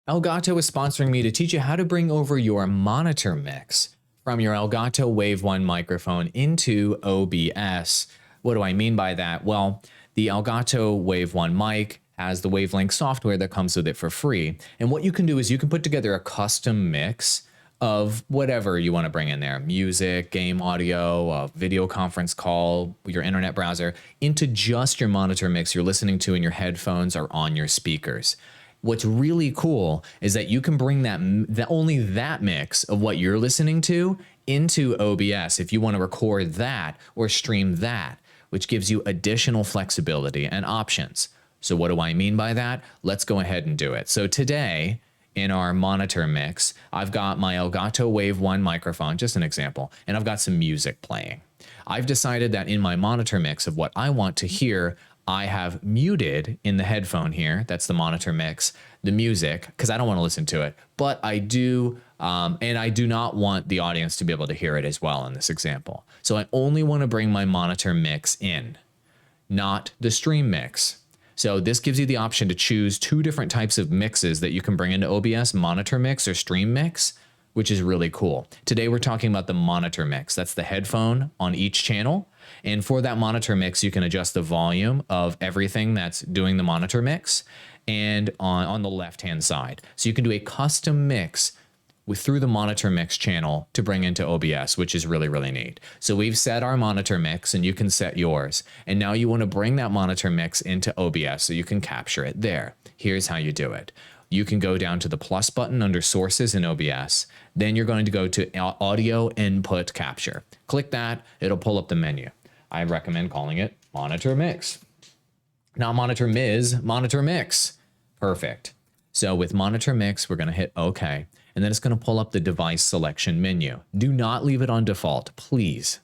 Elgato is sponsoring me to teach you how to bring over your monitor mix from your Elgato Wave 1 microphone into OBS. What do I mean by that? Well, the Elgato Wave 1 mic has the Wavelength software that comes with it for free. And what you can do is you can put together a custom mix of whatever you want to bring in there, music, game audio, a video conference call, your internet browser, into just your monitor mix you're listening to in your headphones or on your speakers. What's really cool is that you can bring only that mix of what you're listening to into OBS if you want to record that or stream that, which gives you additional flexibility and options. So what do I mean by that? Let's go ahead and do it. So today, in our monitor mix, I've got my Elgato Wave 1 microphone, just an example, and I've got some music playing. I've decided that in my monitor mix of what I want to hear, I have muted in the headphone here, that's the monitor mix, the music, because I don't want to listen to it, but I do, and I do not want the audience to be able to hear it as well in this example. So I only want to bring my monitor mix in, not the stream mix. So this gives you the option to choose two different types of mixes that you can bring into OBS, monitor mix or stream mix, which is really cool. Today we're talking about the monitor mix. That's the headphone on each channel. And for that monitor mix, you can adjust the volume of everything that's doing the monitor mix and on the left-hand side. So you can do a custom mix through the monitor mix channel to bring into OBS, which is really, really neat. So we've set our monitor mix and you can set yours. And now you want to bring that monitor mix into OBS so you can capture it there. Here's how you do it. You can go down to the plus button under sources in OBS. Then you're going to go to audio input capture. Click that, it'll pull up the menu. I recommend calling it monitor mix. Not monitor Miz, monitor mix. Perfect. So with monitor mix, we're going to hit OK. And then it's going to pull up the device selection menu. Do not leave it on default, please.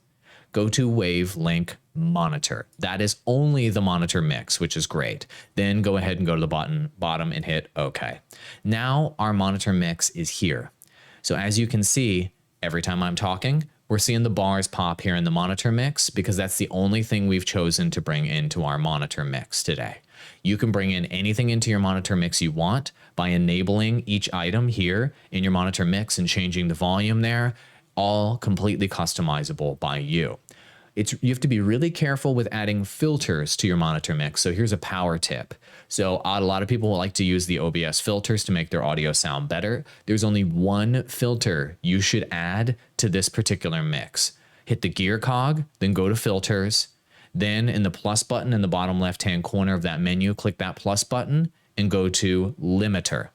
Go to Wavelength Monitor. That is only the monitor mix, which is great. Then go ahead and go to the bottom and hit OK. Now our monitor mix is here. So as you can see, every time I'm talking, we're seeing the bars pop here in the monitor mix because that's the only thing we've chosen to bring into our monitor mix today. You can bring in anything into your monitor mix you want by enabling each item here in your monitor mix and changing the volume there, all completely customizable by you. You have to be really careful with adding filters to your monitor mix. So here's a power tip. So a lot of people like to use the OBS filters to make their audio sound better. There's only one filter you should add to this particular mix. Hit the gear cog, then go to filters. Then in the plus button in the bottom left-hand corner of that menu, click that plus button and go to limiter.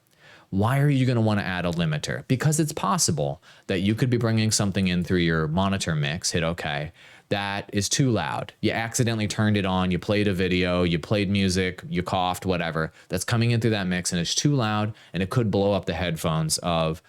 Why are you going to want to add a limiter? Because it's possible that you could be bringing something in through your monitor mix, hit OK, that is too loud. You accidentally turned it on, you played a video, you played music, you coughed, whatever. That's coming in through that mix and it's too loud and it could blow up the headphones of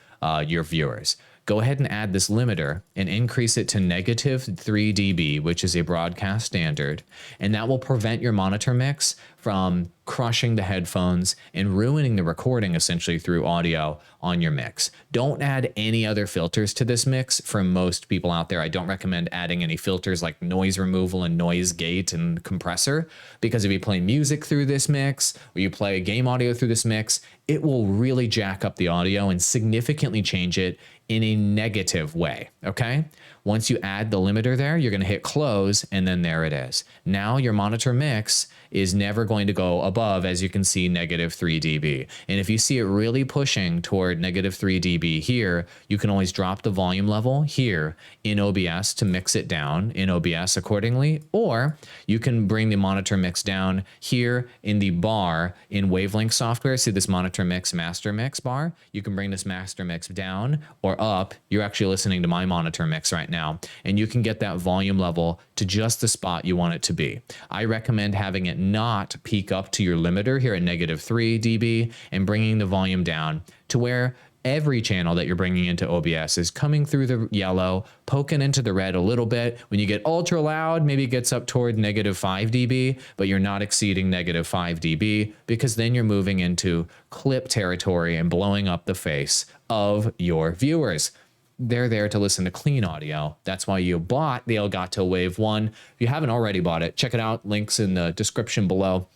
your viewers. Go ahead and add this limiter and increase it to -3 dB, which is a broadcast standard, and that will prevent your monitor mix from crushing the headphones and ruining the recording essentially through audio on your mix. Don't add any other filters to this mix. For most people out there, I don't recommend adding any filters like noise removal and noise gate and compressor, because if you play music through this mix or you play game audio through this mix, it will really jack up the audio and significantly change it in a negative way, okay? Once you add the limiter there, you're gonna hit close, and then there it is. Now your monitor mix is never going to go above, as you can see, -3 dB. And if you see it really pushing toward -3 dB here, you can always drop the volume level here in OBS to mix it down in OBS accordingly, or you can bring the monitor mix down here in the bar in Wavelength software. See this monitor mix, master mix bar? You can bring this master mix down or up. You're actually listening to my monitor mix right now, and you can get that volume level to just the spot you want it to be. I recommend having it not peak up to your limiter here at -3 dB and bringing the volume down to where every channel that you're bringing into OBS is coming through the yellow, poking into the red a little bit. When you get ultra loud, maybe it gets up toward -5 dB, but you're not exceeding -5 dB, because then you're moving into clip territory and blowing up the face of your viewers. They're there to listen to clean audio. That's why you bought the Elgato Wave 1. If you haven't already bought it, check it out. Links in the description below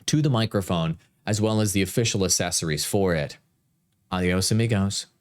to the microphone, as well as the official accessories for it. Adios, amigos.